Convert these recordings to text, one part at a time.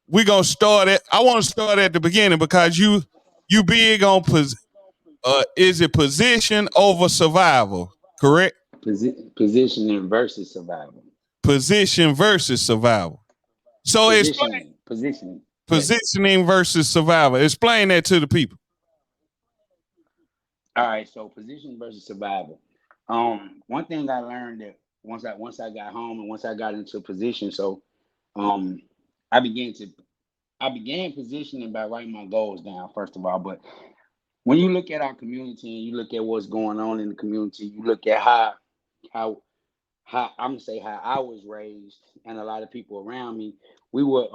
we gonna start at. I want to start at the beginning because you big on is it position over survival? Correct. Positioning versus survival. Position versus survival. So explain Positioning. Yes. positioning versus survival. Explain that to the people. All right. So position versus survival. One thing I learned that once I got home and once I got into position, so um, I began to I began positioning by writing my goals down first of all. But when you look at our community and you look at what's going on in the community, you look at how how I'm gonna say how I was raised and a lot of people around me, we were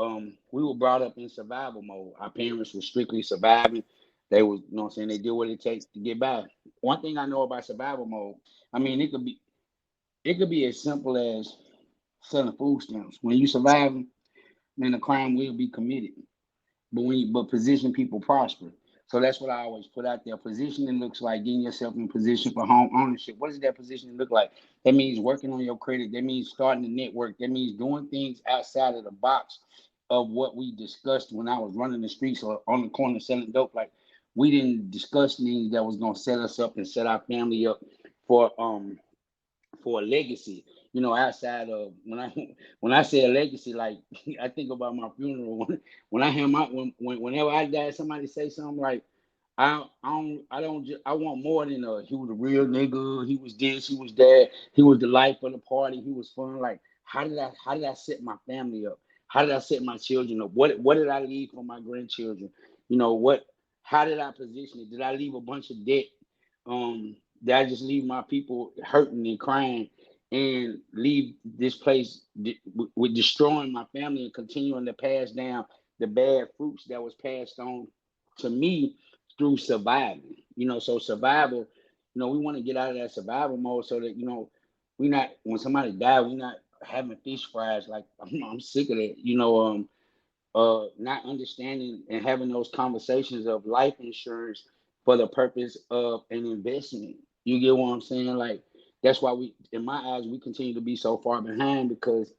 brought up in survival mode. Our parents were strictly surviving. They was, you know what I'm saying, they did what it takes to get by. One thing I know about survival mode, I mean it could be as simple as selling food stamps. When you survive, then a crime will be committed. But position people prosper. So that's what I always put out there. Positioning looks like getting yourself in position for home ownership. What does that position look like? That means working on your credit. That means starting a network. That means doing things outside of the box of what we discussed when I was running the streets or on the corner selling dope. Like we didn't discuss things that was gonna set us up and set our family up for a legacy. Outside of when I say a legacy, like I think about my funeral. When I have whenever I die, somebody say something like, I want more than he was a real nigga. He was this. He was that. He was the life of the party. He was fun. Like how did I set my family up? How did I set my children up? What did I leave for my grandchildren? What? How did I position it? Did I leave a bunch of debt? Did I just leave my people hurting and crying and leave this place with destroying my family and continuing to pass down the bad fruits that was passed on to me through surviving? So survival, we want to get out of that survival mode so that, we not, when somebody die, we not having fish fries. Like I'm sick of it. Not understanding and having those conversations of life insurance for the purpose of an investment. You get what I'm saying? Like that's why in my eyes, we continue to be so far behind because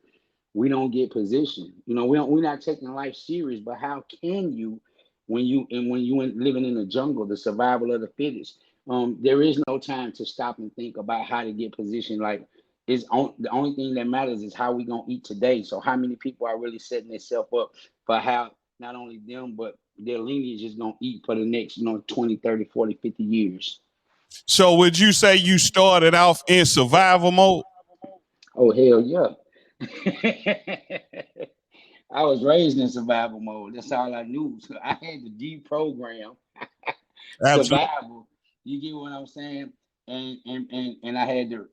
we don't get positioned. We're not taking life serious. But how can you, when you living in the jungle, the survival of the fittest? There is no time to stop and think about how to get positioned. Like the only thing that matters is how we gonna eat today. So how many people are really setting themselves up for how not only them but their lineage is gonna eat for the next 20, 30, 40, 50 years. So would you say you started off in survival mode? Oh hell yeah. I was raised in survival mode. That's all I knew. So I had to deprogram Absolutely. survival. You get what I'm saying? And I had to,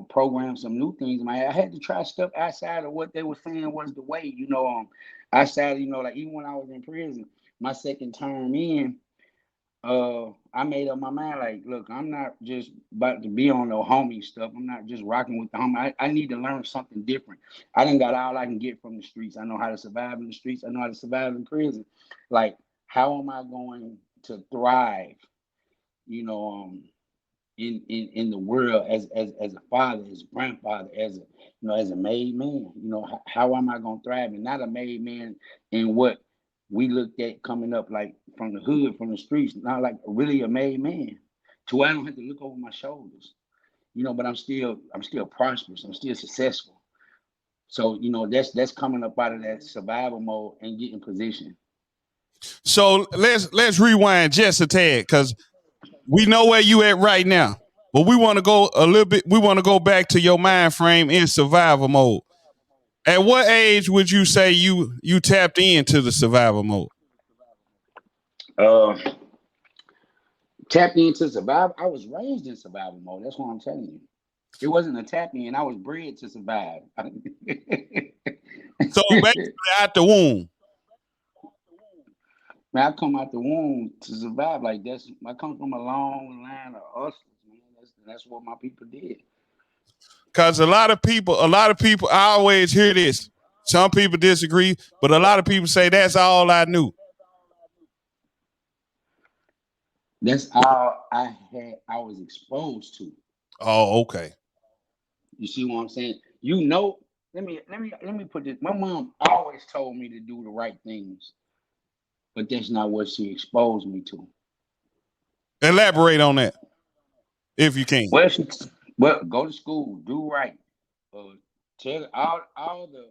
program some new things. I had to try stuff outside of what they were saying was the way. Outside, like even when I was in prison, my second term in, I made up my mind, like, look, I'm not just about to be on no homie stuff. I'm not just rocking with the homie. I need to learn something different. I done got all I can get from the streets. I know how to survive in the streets. I know how to survive in prison. Like, how am I going to thrive, you know, in the world as a father, as a grandfather, as a made man? How am I gonna thrive and not a made man in what we looked at coming up like from the hood, from the streets, not like really a made man. To where I don't have to look over my shoulders. But I'm still prosperous, I'm still successful. So, that's coming up out of that survival mode and getting positioned. So let's rewind just a tad because we know where you at right now, but we want to go a little bit. We want to go back to your mind frame in survival mode. At what age would you say you tapped into the survival mode? Uh Tapped into survival. I was raised in survival mode. That's what I'm telling you. It wasn't a tap in. I was bred to survive. So basically, out the womb. Man, I come out the womb to survive. Like I come from a long line of hustlers, man. That's what my people did. Because a lot of people, I always hear this. Some people disagree, but a lot of people say that's all I knew. That's all I had. I was exposed to. Oh, okay. You see what I'm saying? You know. let me put this. My mom always told me to do the right things, but that's not what she exposed me to. Elaborate on that if you can. Well, well, go to school, do right, uh, tell all the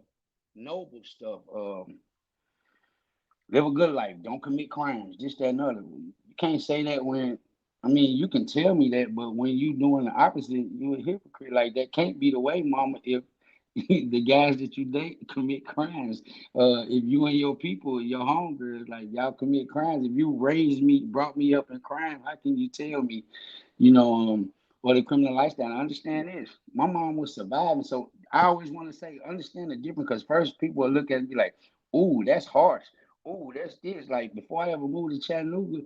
noble stuff. Live a good life. Don't commit crimes. This, that, and other. You can't say that when. I mean, you can tell me that, but when you doing the opposite, you a hypocrite. Like that can't be the way, mama. If the guys that you date commit crimes, if you and your people, your homegirls, like y'all commit crimes. If you raised me, brought me up in crime, how can you tell me, you know, or the criminal lifestyle? I understand this. My mom was surviving, so I always want to say, understand the difference, because first people will look at it and be like, "Ooh, that's harsh. Ooh, that's this." Like before I ever moved to Chattanooga,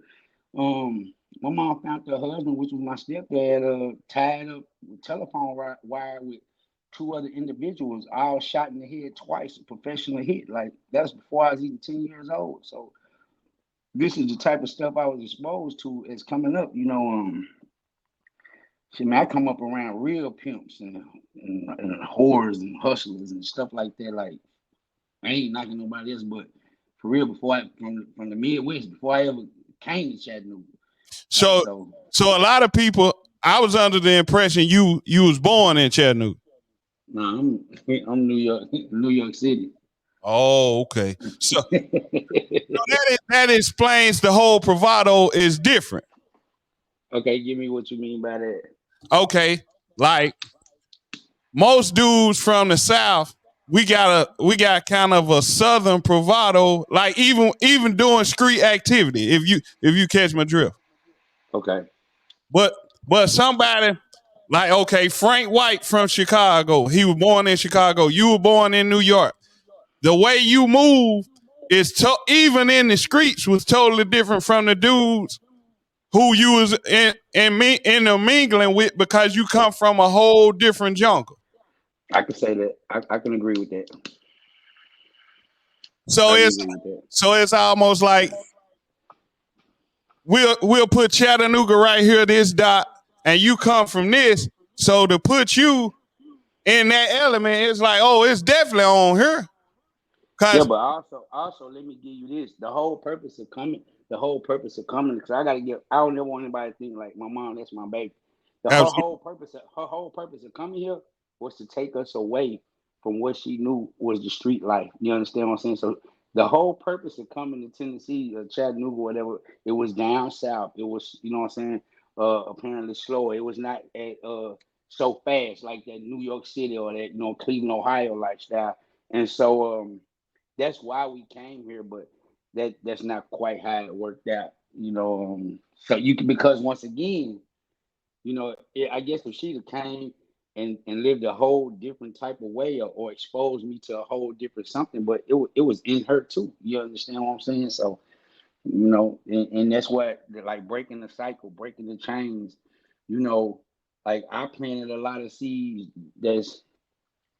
my mom found her husband, which was my stepdad, tied up with telephone wire with two other individuals, all shot in the head twice, a professional hit. Like that's before I was even 10 years old. So this is the type of stuff I was exposed to as coming up. See, man, I come up around real pimps and whores and hustlers and stuff like that. Like I ain't knocking nobody else, but for real, before I from the Midwest, before I ever came to Chattanooga. Like So, so, so a lot of people, I was under the impression you was born in Chattanooga. nah, I'm New York, New York City. Oh, okay. So that explains the whole bravado is different. Okay, give me what you mean by that. Okay, like most dudes from the South, we got kind of a Southern bravado, like even doing street activity. If you catch my drift, Okay. but but somebody like okay, Frank White from Chicago, he was born in Chicago. You were born in New York. The way you move is even in the streets was totally different from the dudes who you was in the mingling with because you come from a whole different jungle. I can say that. I can agree with that. So I can it's agree with that. so it's almost like we'll put Chattanooga right here, this dot, and you come from this. So to put you in that element, it's like, oh, it's definitely on here. Yeah, Cause but also let me give you this. The whole purpose of coming, because I gotta get I don't never want anybody to think like my mom, that's my baby. Her whole purpose of coming here was to take us away from what she knew was the street life. You understand what I'm saying? So the whole purpose of coming to Tennessee or Chattanooga, whatever, it was down south. It was, you know what I'm saying, apparently slower. It was not at so fast like that New York City or that, Cleveland, Ohio lifestyle. And so that's why we came here, but that's not quite how it worked out. So you can, because once again, I guess if she'd have came and lived a whole different type of way, or exposed me to a whole different something, but it was in her too. You understand what I'm saying? So and that's what, like, breaking the cycle, breaking the chains. You know, like I planted a lot of seeds that's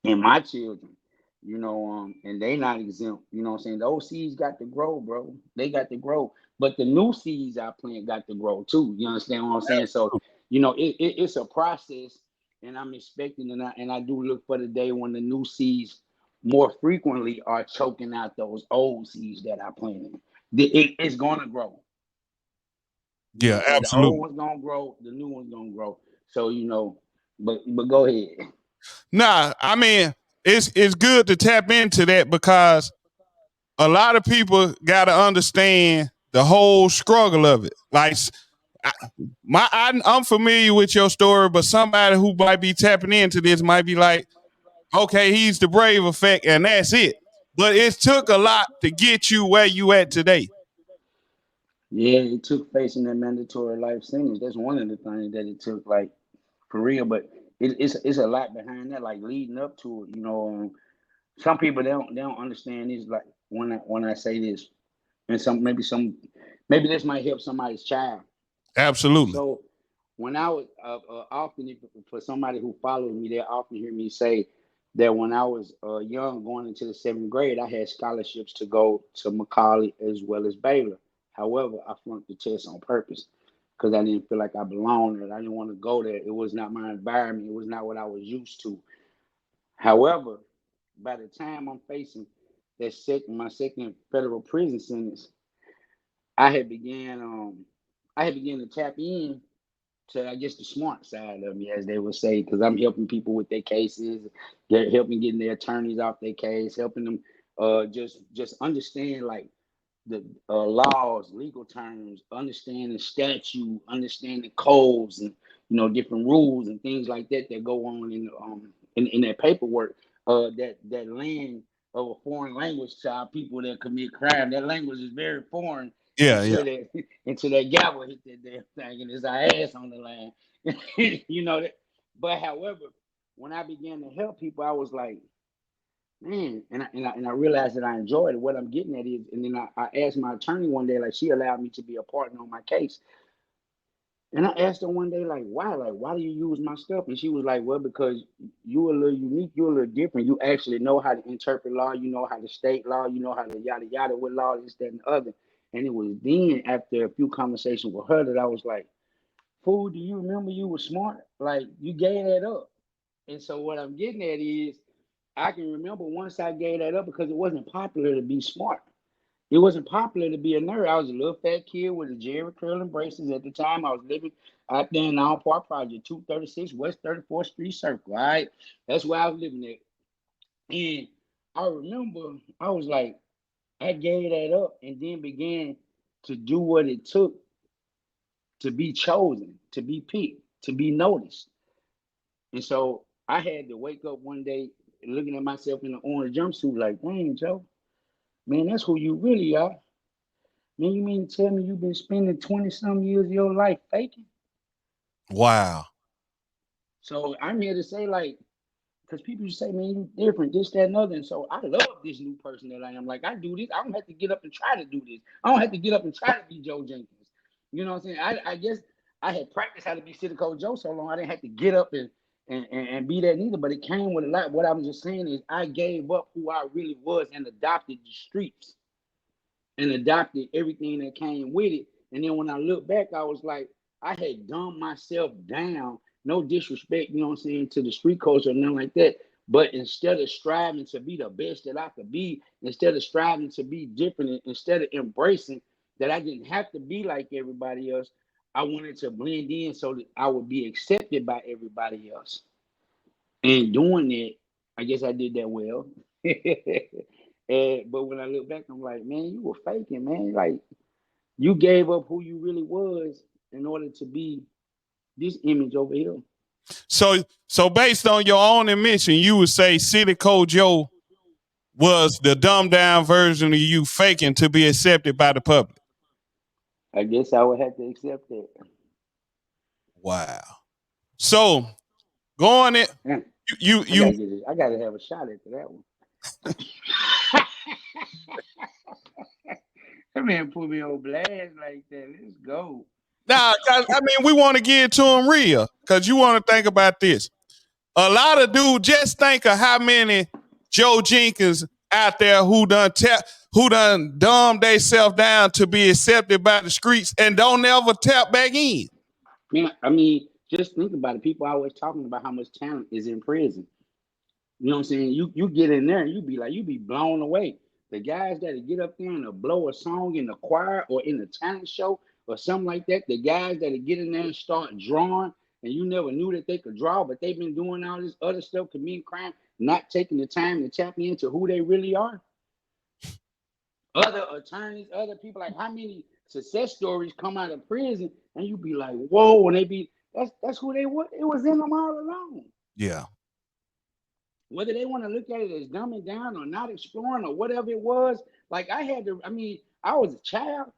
and my children, and they not exempt. You know what I'm saying? Those seeds got to grow, bro. They got to grow. But the new seeds I plant got to grow too. You understand what I'm saying? So, it's a process, and I'm expecting, and I do look for the day when the new seeds more frequently are choking out those old seeds that I planted. It's gonna grow. You know what yeah, I'm saying? The old absolutely. one's gonna grow, the new one's gonna grow. So, but go ahead. Nah, I mean it's good to tap into that because a lot of people got to understand the whole struggle of it. Like I, I'm familiar with your story, but somebody who might be tapping into this might be like, okay, he's the brave effect, and that's it. But it took a lot to get you where you at today. Yeah, it took facing that mandatory life sentence. That's one of the things that it took, like, for real. But it's a lot behind that, like leading up to it. Some people they don't understand this. Like when I say this, and maybe this might help somebody's child. Absolutely. So when I was often, for somebody who follows me, they often hear me say that when I was young, going into the seventh grade, I had scholarships to go to Macaulay as well as Baylor. However, I flunked the test on purpose because I didn't feel like I belonged there. I didn't want to go there. It was not my environment. It was not what I was used to. However, by the time I'm facing my second federal prison sentence, I had began to tap in to, I guess, the smart side of me, as they would say, because I'm helping people with their cases, helping getting their attorneys off their case, helping them just understand like the laws, legal terms, understanding statute, understanding codes, and different rules and things like that that go on in that paperwork. That land of a foreign language to our people that commit crime. That language is very foreign Yeah, yeah. until that gavel hit that damn thing and it's our ass on the line. That. But however, when I began to help people, I was like, man, and I realized that I enjoyed it. What I'm getting at is, and then I asked my attorney one day, like she allowed me to be a partner on my case. And I asked her one day, like, why? Like, why do you use my stuff? And she was like, well, because you're a little unique, you're a little different. You actually know how to interpret law, you know how to state law, you know how to yada yada with law, this, that, and the other. And it was then after a few conversations with her that I was like, fool, do you remember you were smart? Like you gave that up. And so what I'm getting at is I can remember once I gave that up because it wasn't popular to be smart. It wasn't popular to be a nerd. I was a little fat kid with a Jerry curl and braces at the time. I was living out there in Allen Park Project, 236 West 34th Street Circle. All right. That's where I was living at. And I remember I was like, I gave that up and then began to do what it took to be chosen, to be picked, to be noticed. And so I had to wake up one day looking at myself in the orange jumpsuit like, dang, Joe, man, that's who you really are. Man, you mean to tell me you've been spending 20 some years of your life faking? Wow. So I'm here to say, like, because people just say, man, you different, this, that, and other. And so I love this new person that I am. Like, I do this. I don't have to get up and try to do this. I don't have to get up and try to be Joe Jenkins. You know what I'm saying? I guess I had practiced how to be Citico Joe so long, I didn't have to get up and be that neither. But it came with a lot. What I'm just saying is I gave up who I really was and adopted the streets and adopted everything that came with it. And then when I look back, I was like, I had dumbed myself down. No disrespect, you know what I'm saying, to the street culture or nothing like that. But instead of striving to be the best that I could be, instead of striving to be different, instead of embracing that I didn't have to be like everybody else, I wanted to blend in so that I would be accepted by everybody else. And doing that, I guess I did that well. But when I look back, I'm like, man, you were faking, man. Like you gave up who you really was in order to be this image over here. So based on your own admission, you would say Citico Joe was the dumbed down version of you faking to be accepted by the public. I guess I would have to accept that. Wow. So going it, I gotta have a shot at that one. That man put me on blast like that. Let's go. Nah, I mean, we want to get it to him real because you want to think about this. A lot of dudes just think of how many Joe Jenkins out there who done dumbed themselves down to be accepted by the streets and don't ever tap back in. Man, I mean, just think about it. People always talking about how much talent is in prison. You know what I'm saying? You get in there and you be blown away. The guys that get up there and blow a song in the choir or in the talent show or something like that, the guys that get in there and start drawing and you never knew that they could draw, but they've been doing all this other stuff, committing crime, not taking the time to tap into who they really are. Other attorneys, other people, like how many success stories come out of prison and you be like, whoa, and they be that's who they were. It was in them all along. Yeah. Whether they want to look at it as dumbing down or not exploring or whatever it was, like I was a child,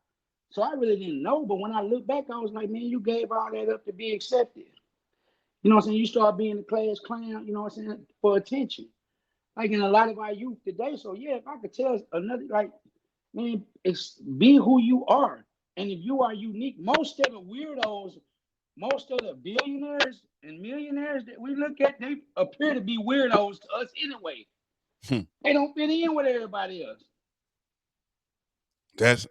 so I really didn't know. But when I look back, I was like, man, you gave all that up to be accepted. You know what I'm saying? You start being the class clown, you know what I'm saying, for attention. Like in a lot of our youth today. So yeah, if I could tell another, like, man, be who you are. And if you are unique, most of the weirdos, most of the billionaires and millionaires that we look at, they appear to be weirdos to us anyway. They don't fit in with everybody else. That's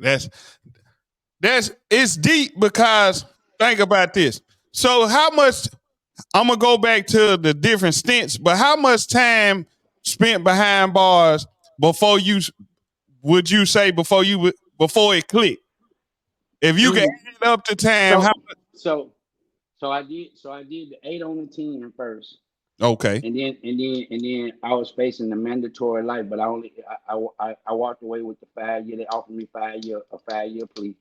it's deep because think about this. So how much I'm gonna go back to the different stints, but how much time spent behind bars before you would you say before it clicked? If you can add up the time, how So so so I did the 8 on the 10 first. okay. And then I was facing the mandatory life, but I walked away with the 5 year. They offered me 5 year plea.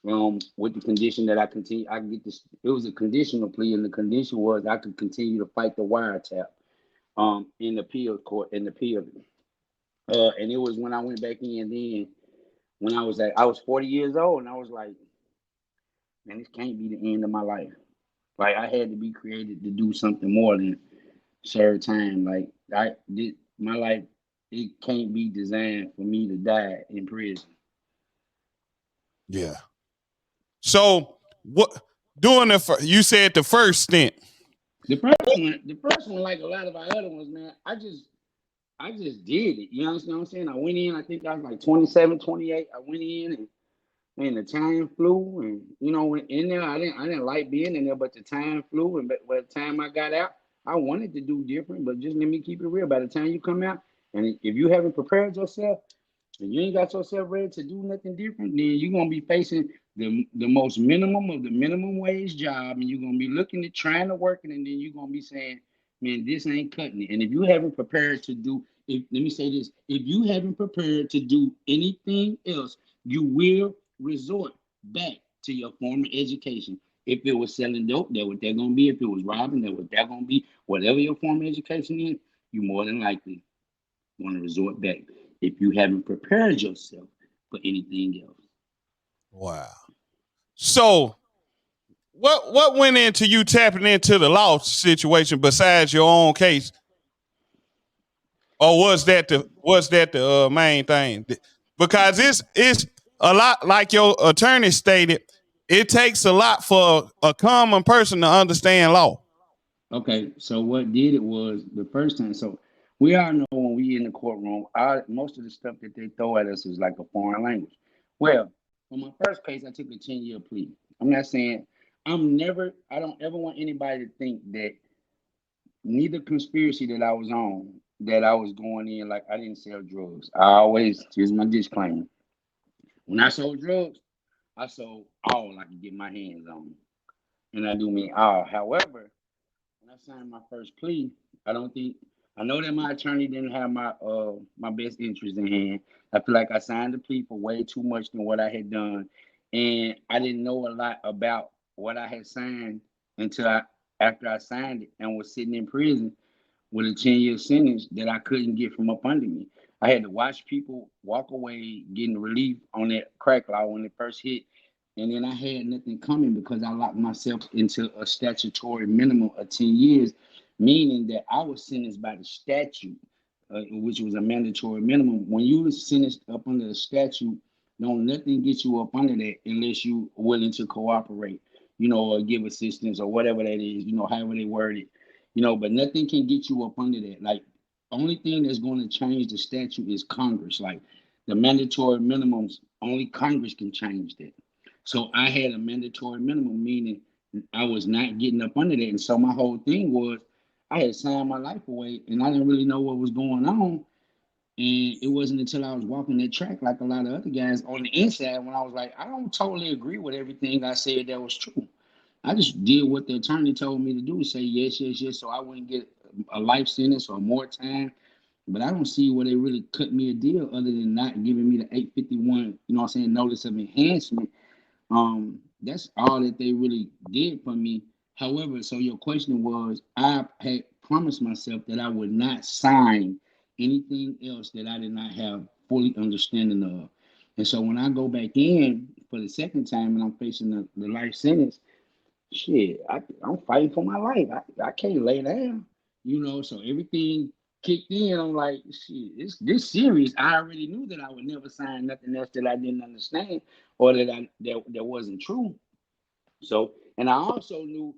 With the condition that I could get this. It was a conditional plea, and the condition was I could continue to fight the wiretap. In the appeal court in the appeal. And it was when I went back in then when I was 40 years old, and I was like, man, this can't be the end of my life. Like I had to be created to do something more than serve time. Like I did my life, it can't be designed for me to die in prison. Yeah. So what doing you said the first stint. The first one, like a lot of our other ones, man, I just did it. You understand what I'm saying? I went in, I think I was like 27, 28. I went in and man, the time flew, and in there, I didn't like being in there, but the time flew, and by the time I got out, I wanted to do different, but just let me keep it real. By the time you come out, and if you haven't prepared yourself, and you ain't got yourself ready to do nothing different, then you're gonna be facing the most minimum of the minimum wage job, and you're gonna be looking at trying to work it, and then you're gonna be saying, man, this ain't cutting it. And if you haven't prepared to do, if let me say this, if you haven't prepared to do anything else, you will resort back to your former education. If it was selling dope, that what they're gonna be. If it was robbing, that what they're gonna be. Whatever your former education is, you more than likely want to resort back if you haven't prepared yourself for anything else. Wow. So what went into you tapping into the law situation besides your own case, or was that the main thing? Because it's a lot like your attorney stated. It takes a lot for a common person to understand law. Okay, so what did it was the first time. So we all know when we in the courtroom, most of the stuff that they throw at us is like a foreign language. Well, for my first case, I took a 10-year plea. I'm not saying I don't ever want anybody to think that neither conspiracy that I was on, that I was going in like I didn't sell drugs. Here's my disclaimer. When I sold drugs, I sold all I could get my hands on. And I do mean all. However, when I signed my first plea, I don't think I know that my attorney didn't have my best interest in hand. I feel like I signed the plea for way too much than what I had done, and I didn't know a lot about what I had signed until after I signed it and was sitting in prison with a 10-year sentence that I couldn't get from up under me. I had to watch people walk away getting relief on that crack law when it first hit. And then I had nothing coming because I locked myself into a statutory minimum of 10 years, meaning that I was sentenced by the statute, which was a mandatory minimum. When you were sentenced up under the statute, don't nothing get you up under that unless you are willing to cooperate, or give assistance or whatever that is, however they word it, but nothing can get you up under that. Like, only thing that's going to change the statute is Congress. Like, the mandatory minimums, only Congress can change that. So I had a mandatory minimum, meaning I was not getting up under that. And so my whole thing was I had signed my life away and I didn't really know what was going on. And it wasn't until I was walking that track like a lot of other guys on the inside when I was like, I don't totally agree with everything I said that was true. I just did what the attorney told me to do, say yes, yes, yes, so I wouldn't get a life sentence or more time. But I don't see where they really cut me a deal other than not giving me the 851, notice of enhancement. That's all that they really did for me. However, so your question was, I had promised myself that I would not sign anything else that I did not have fully understanding of. And so when I go back in for the second time and I'm facing the life sentence, shit, I'm fighting for my life. I can't lay down, so everything kicked in. I'm like, shit, this serious. I already knew that I would never sign nothing else that I didn't understand or that wasn't true. So, and I also knew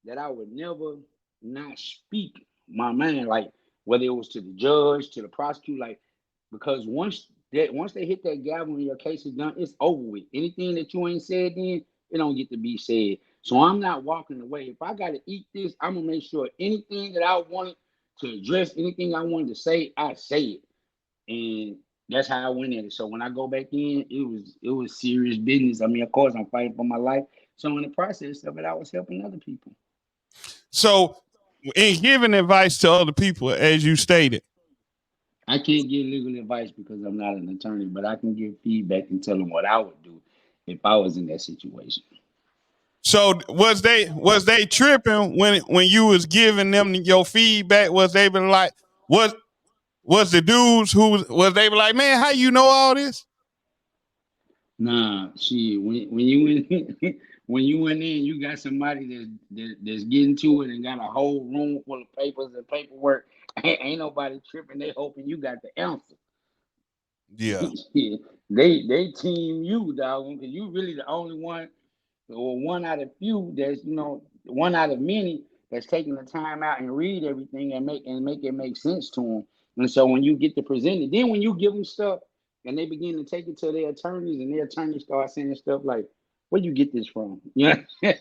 that I would never not speak my mind, like whether it was to the judge, to the prosecutor, like because once they hit that gavel and your case is done, it's over with. Anything that you ain't said then, it don't get to be said. So I'm not walking away. If I gotta eat this, I'm gonna make sure anything that I wanted to address anything I wanted to say, I say it. And that's how I went at it. So when I go back in, it was serious business. I mean, of course, I'm fighting for my life. So in the process of it, I was helping other people. So, in giving advice to other people, as you stated, I can't give legal advice because I'm not an attorney, but I can give feedback and tell them what I would do if I was in that situation. so was they tripping when you was giving them your feedback? Was they been like, was the dudes who was they be like, man, how you know all this? Nah, shit. When you went when you went in, you got somebody that's getting to it and got a whole room full of papers and paperwork. Ain't nobody tripping. They hoping you got the answer. Yeah. Yeah, they team you, dog, because you really the only one or one out of few that's one out of many that's taking the time out and read everything and make it make sense to them. And so when you get to present it, then when you give them stuff and they begin to take it to their attorneys and their attorneys start saying stuff like, "Where you get this from?" You know,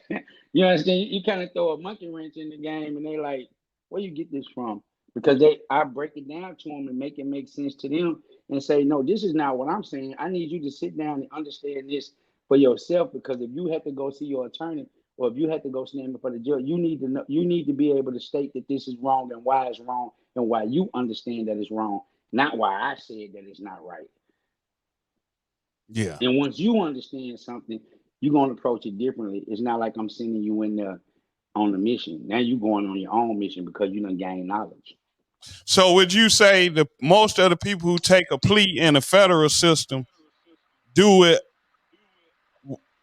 you understand? You kind of throw a monkey wrench in the game, and they like, "Where you get this from?" Because I break it down to them and make it make sense to them and say, "No, this is not what I'm saying. I need you to sit down and understand this for yourself, because if you have to go see your attorney or if you have to go stand before the judge, you need to know, you need to be able to state that this is wrong and why it's wrong and why you understand that it's wrong, not why I said that it's not right." Yeah. And once you understand something, you're gonna approach it differently. It's not like I'm sending you in there on a mission. Now you're going on your own mission because you done gained knowledge. So would you say the most of the people who take a plea in the federal system do it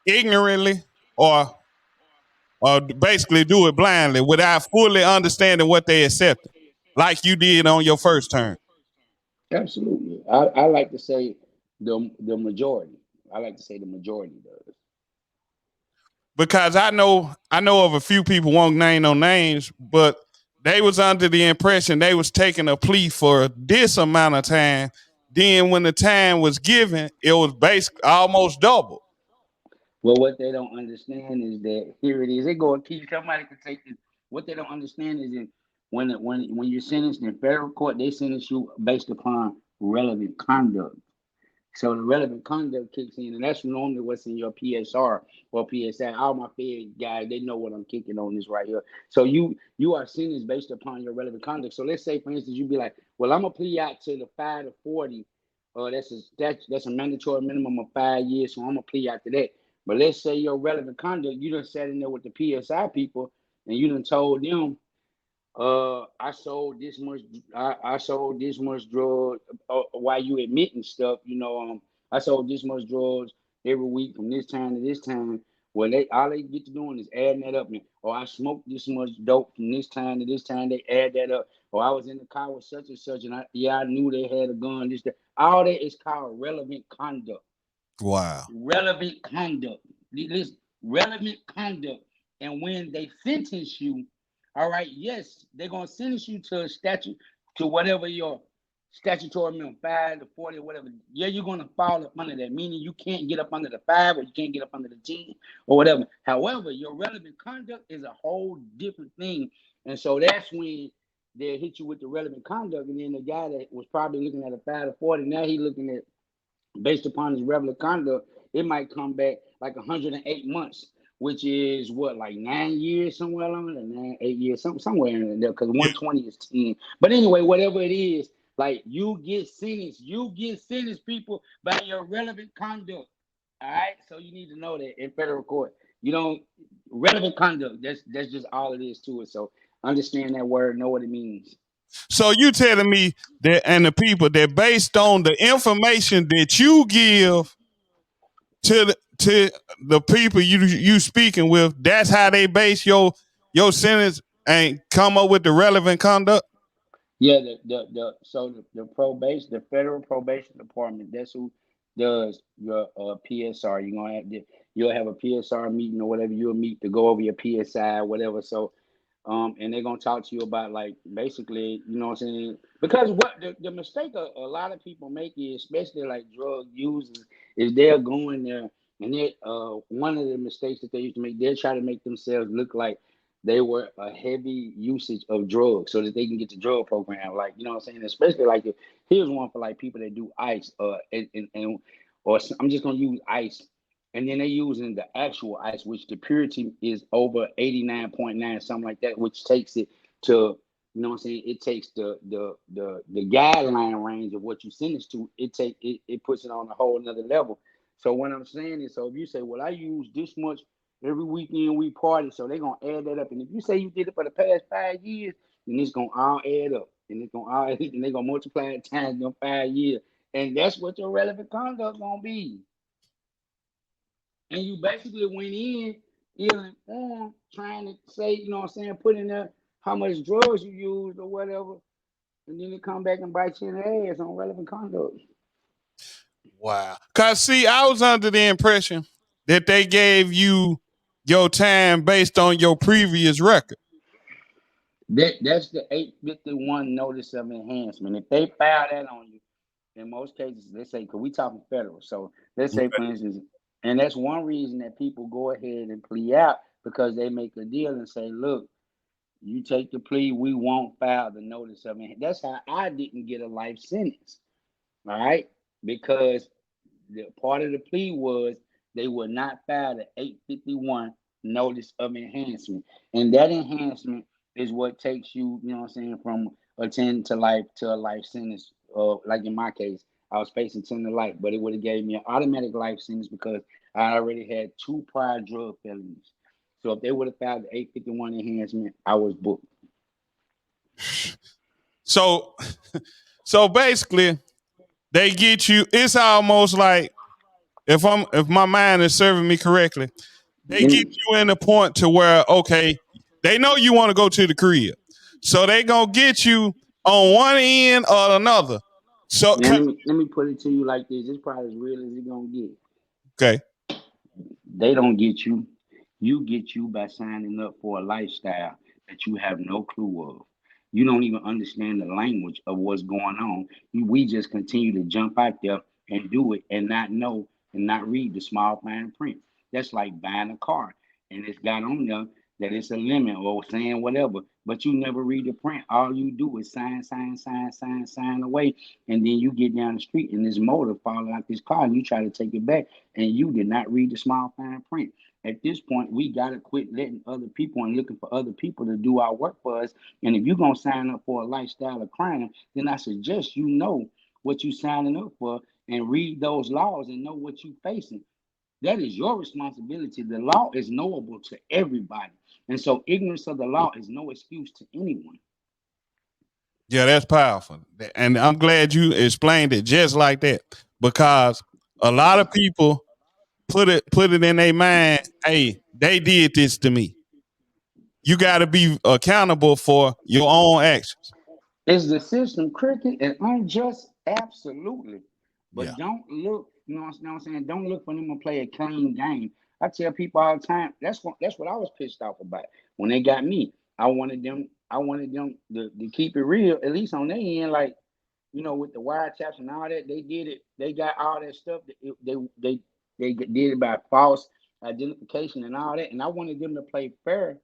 ignorantly or basically do it blindly without fully understanding what they accepted, like you did on your first term? Absolutely. I like to say the majority. I like to say the majority does. Because I know of a few people, won't name no names, but they was under the impression they was taking a plea for this amount of time. Then when the time was given, it was basically almost double. Well, what they don't understand is that here it is. They go and keep somebody can take this. What they don't understand is that when you're sentenced in federal court, they sentence you based upon relevant conduct. So the relevant conduct kicks in, and that's normally what's in your PSR or PSI. All my Fed guys, they know what I'm kicking on this right here. So you are sentenced based upon your relevant conduct. So let's say, for instance, you be like, well, I'm gonna plea out to the 5 to 40. That's a mandatory minimum of 5 years. So I'm gonna plea out to that. But let's say your relevant conduct, you done sat in there with the PSI people, and you done told them, I sold this much. I sold this much drug. While you admitting stuff, I sold this much drugs every week from this time to this time. Well, they all they get to doing is adding that up. And, or I smoked this much dope from this time to this time. They add that up. Or I was in the car with such and such, and I knew they had a gun. This that. All that is called relevant conduct. Wow. Relevant conduct. Listen, relevant conduct. And when they sentence you, all right, yes, they're gonna sentence you to a statute to whatever your statutory minimum, 5 to 40 or whatever. Yeah, you're gonna fall up under that, meaning you can't get up under the 5 or you can't get up under the 10 or whatever. However, your relevant conduct is a whole different thing. And so that's when they'll hit you with the relevant conduct. And then the guy that was probably looking at a 5 to 40, now he's looking at based upon his regular conduct, it might come back like 108 months, which is what, like 9 years, somewhere along there, 8 years, somewhere in there, because Yeah. 120 is 10. But anyway, whatever it is, like you get sentenced, people, by your relevant conduct. All right, so you need to know that in federal court, you don't relevant conduct. That's just all it is to it. So understand that word, know what it means. So you telling me that and the people that based on the information that you give to the people you speaking with, that's how they base your sentence and come up with the relevant conduct. Yeah, the probation, the federal probation department, that's who does your PSR. You'll have a PSR meeting or whatever, you'll meet to go over your PSI, whatever. So and they're gonna talk to you about, like, basically, you know what I'm saying? Because what the mistake a lot of people make is, especially like drug users, is they're going there and they one of the mistakes that they used to make, they're trying to make themselves look like they were a heavy usage of drugs so that they can get the drug program. Like, you know what I'm saying? Especially like here's one for like people that do ice, I'm just gonna use ice. And then they using the actual ice, which the purity is over 89.9, something like that, which takes it to, you know what I'm saying? It takes the guideline range of what you sentence to, it puts it on a whole another level. So what I'm saying is, so if you say, well, I use this much every weekend we party, so they're gonna add that up. And if you say you did it for the past 5 years, then it's gonna all add up. And it's gonna all and they're gonna multiply it times them 5 years. And that's what your relevant conduct gonna be. And you basically went in ill informed, trying to say, you know what I'm saying, put in there how much drugs you used or whatever, and then it come back and bite you in the ass on relevant conduct. Wow. Cause see, I was under the impression that they gave you your time based on your previous record. That's the 851 notice of enhancement. If they file that on you, in most cases, let's say, because we talking federal, so let's say, for instance, and that's one reason that people go ahead and plea out because they make a deal and say, look, you take the plea, we won't file the notice of it. That's how I didn't get a life sentence, all right? Because the part of the plea was they would not file the 851 notice of enhancement. And that enhancement is what takes you, you know what I'm saying, from a 10 to life to a life sentence. Like in my case, I was facing 10 to life, but it would have gave me an automatic life sentence because I already had 2 prior drug felonies. So if they would have filed the 851 enhancement, I was booked. So so basically they get you, it's almost like if my mind is serving me correctly, they get Then, you in the point to where, okay, they know you want to go to the crib. So they gonna get you on one end or another. So now let me put it to you like this. It's probably as real as it's gonna get. okay. They don't get you. You get you by signing up for a lifestyle that you have no clue of. You don't even understand the language of what's going on. We just continue to jump out there and do it and not know and not read the small fine print. That's like buying a car and it's got on there that it's a limit or saying whatever, but you never read the print. All you do is sign, sign, sign, sign, sign away, and then you get down the street and this motor falling out this car and you try to take it back and you did not read the small fine print. At this point, we gotta quit letting other people and looking for other people to do our work for us. And if you're gonna sign up for a lifestyle of crime, then I suggest you know what you're signing up for and read those laws and know what you're facing. That is your responsibility. The law is knowable to everybody. And so ignorance of the law is no excuse to anyone. Yeah, that's powerful. And I'm glad you explained it just like that. Because a lot of people put it in their mind, hey, they did this to me. You gotta be accountable for your own actions. Is the system crooked and unjust? Absolutely. Yeah. But don't look, you know what I'm saying? Don't look for them to play a clean game. I tell people all the time, that's what I was pissed off about when they got me. I wanted them to keep it real, at least on their end, like, with the wiretaps and all that, they did it. They got all that stuff. They did it by false identification and all that. And I wanted them to play fair,